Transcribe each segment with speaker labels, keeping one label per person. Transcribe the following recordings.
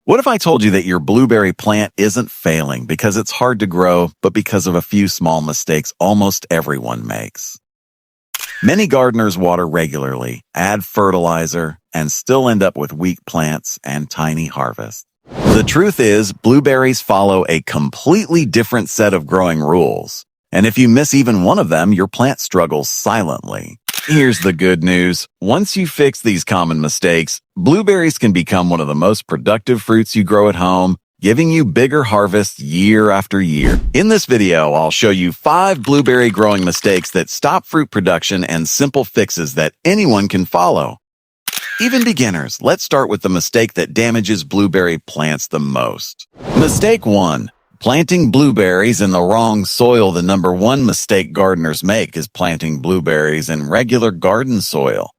Speaker 1: What if I told you that your blueberry plant isn't failing because it's hard to grow, but because of a few small mistakes almost everyone makes? Many gardeners water regularly, add fertilizer, and still end up with weak plants and tiny harvests. The truth is, blueberries follow a completely different set of growing rules. And if you miss even one of them, your plant struggles silently. Here's the good news. Once you fix these common mistakes, blueberries can become one of the most productive fruits you grow at home, giving you bigger harvests year after year. In this video, I'll show you 5 blueberry growing mistakes that stop fruit production and simple fixes that anyone can follow. Even beginners, let's start with the mistake that damages blueberry plants the most. Mistake 1. Planting blueberries in the wrong soil. The number one mistake gardeners make is planting blueberries in regular garden soil.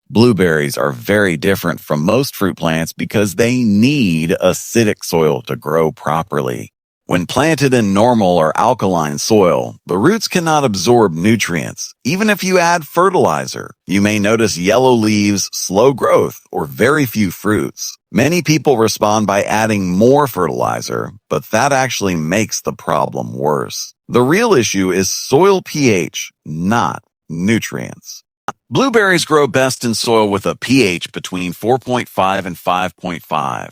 Speaker 1: Blueberries are very different from most fruit plants because they need acidic soil to grow properly. When planted in normal or alkaline soil, the roots cannot absorb nutrients. Even if you add fertilizer, you may notice yellow leaves, slow growth, or very few fruits. Many people respond by adding more fertilizer, but that actually makes the problem worse. The real issue is soil pH, not nutrients. Blueberries grow best in soil with a pH between 4.5 and 5.5.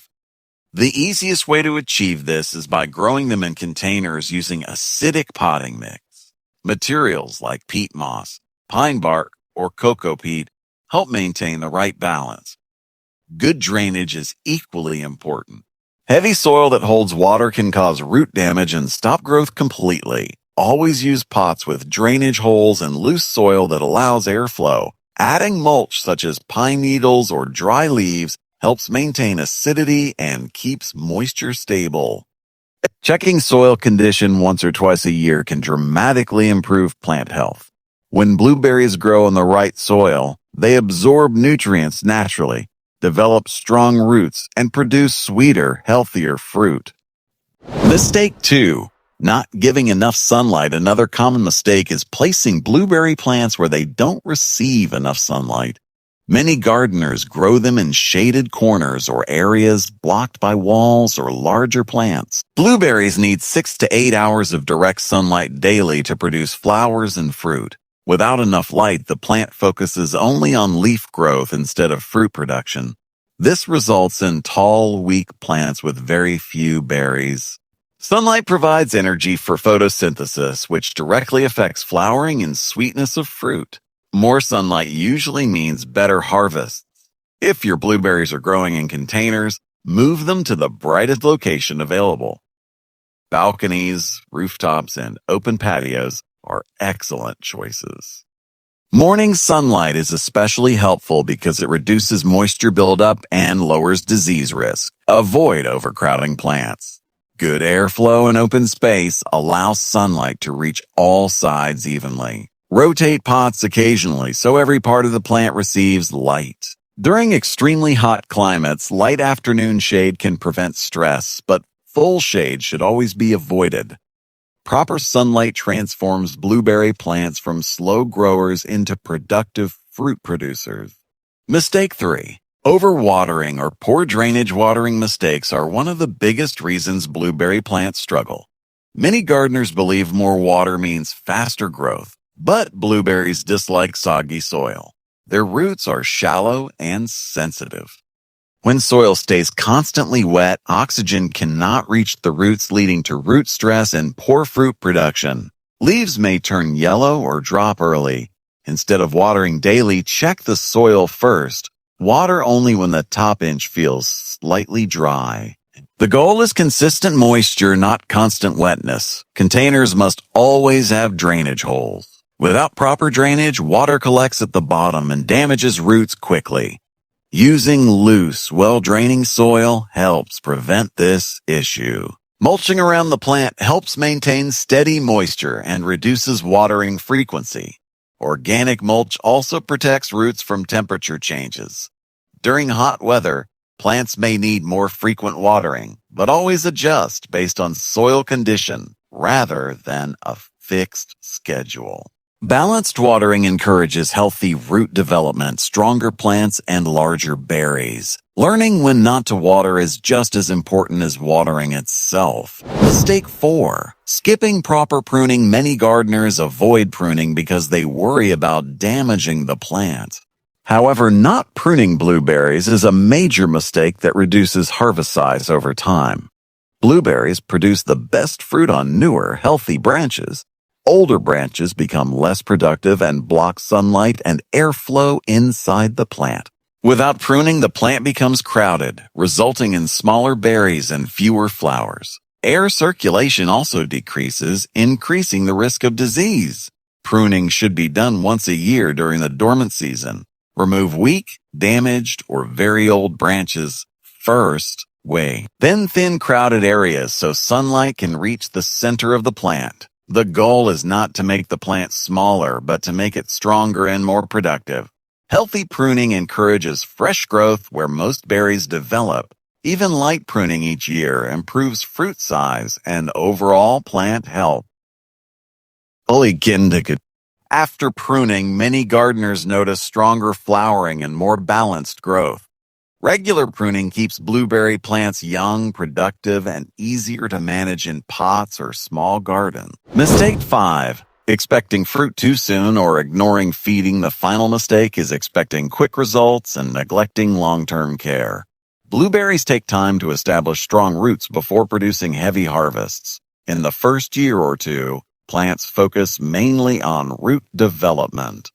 Speaker 1: The easiest way to achieve this is by growing them in containers using acidic potting mix. Materials like peat moss, pine bark, or cocoa peat help maintain the right balance. Good drainage is equally important. Heavy soil that holds water can cause root damage and stop growth completely. Always use pots with drainage holes and loose soil that allows airflow. Adding mulch such as pine needles or dry leaves helps maintain acidity and keeps moisture stable. Checking soil condition once or twice a year can dramatically improve plant health. When blueberries grow in the right soil, they absorb nutrients naturally, develop strong roots, and produce sweeter, healthier fruit. Mistake 2. Not giving enough sunlight. Another common mistake is placing blueberry plants where they don't receive enough sunlight. Many gardeners grow them in shaded corners or areas blocked by walls or larger plants. Blueberries need 6 to 8 hours of direct sunlight daily to produce flowers and fruit. Without enough light, the plant focuses only on leaf growth instead of fruit production. This results in tall, weak plants with very few berries. Sunlight provides energy for photosynthesis, which directly affects flowering and sweetness of fruit. More sunlight usually means better harvests. If your blueberries are growing in containers, move them to the brightest location available. Balconies, rooftops, and open patios are excellent choices. Morning sunlight is especially helpful because it reduces moisture buildup and lowers disease risk. Avoid overcrowding plants. Good airflow and open space allow sunlight to reach all sides evenly. Rotate pots occasionally so every part of the plant receives light. During extremely hot climates, light afternoon shade can prevent stress, but full shade should always be avoided. Proper sunlight transforms blueberry plants from slow growers into productive fruit producers. Mistake 3. Overwatering or poor drainage. Watering mistakes are one of the biggest reasons blueberry plants struggle. Many gardeners believe more water means faster growth. But blueberries dislike soggy soil. Their roots are shallow and sensitive. When soil stays constantly wet, oxygen cannot reach the roots, leading to root stress and poor fruit production. Leaves may turn yellow or drop early. Instead of watering daily, check the soil first. Water only when the top inch feels slightly dry. The goal is consistent moisture, not constant wetness. Containers must always have drainage holes. Without proper drainage, water collects at the bottom and damages roots quickly. Using loose, well-draining soil helps prevent this issue. Mulching around the plant helps maintain steady moisture and reduces watering frequency. Organic mulch also protects roots from temperature changes. During hot weather, plants may need more frequent watering, but always adjust based on soil condition rather than a fixed schedule. Balanced watering encourages healthy root development, stronger plants, and larger berries. Learning when not to water is just as important as watering itself. Mistake 4. Skipping proper pruning. Many gardeners avoid pruning because they worry about damaging the plant. However, not pruning blueberries is a major mistake that reduces harvest size over time. Blueberries produce the best fruit on newer, healthy branches. Older branches become less productive and block sunlight and airflow inside the plant. Without pruning, the plant becomes crowded, resulting in smaller berries and fewer flowers. Air circulation also decreases, increasing the risk of disease. Pruning should be done once a year during the dormant season. Remove weak, damaged, or very old branches first, then thin crowded areas so sunlight can reach the center of the plant. The goal is not to make the plant smaller, but to make it stronger and more productive. Healthy pruning encourages fresh growth where most berries develop. Even light pruning each year improves fruit size and overall plant health. After pruning, many gardeners notice stronger flowering and more balanced growth. Regular pruning keeps blueberry plants young, productive, and easier to manage in pots or small gardens. Mistake 5. Expecting fruit too soon or ignoring feeding. The final mistake is expecting quick results and neglecting long-term care. Blueberries take time to establish strong roots before producing heavy harvests. In the first year or two, plants focus mainly on root development.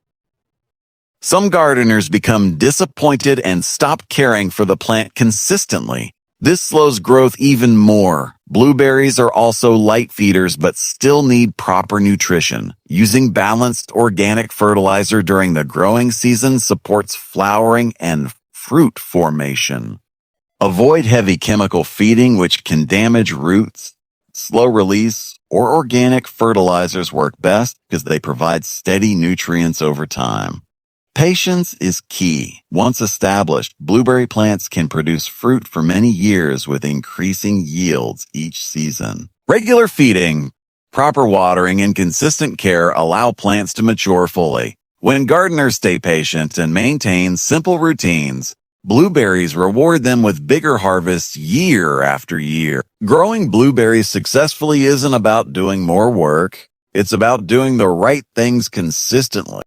Speaker 1: Some gardeners become disappointed and stop caring for the plant consistently. This slows growth even more. Blueberries are also light feeders but still need proper nutrition. Using balanced organic fertilizer during the growing season supports flowering and fruit formation. Avoid heavy chemical feeding, which can damage roots. Slow release or organic fertilizers work best because they provide steady nutrients over time. Patience is key. Once established, blueberry plants can produce fruit for many years with increasing yields each season. Regular feeding, proper watering, and consistent care allow plants to mature fully. When gardeners stay patient and maintain simple routines, blueberries reward them with bigger harvests year after year. Growing blueberries successfully isn't about doing more work. It's about doing the right things consistently.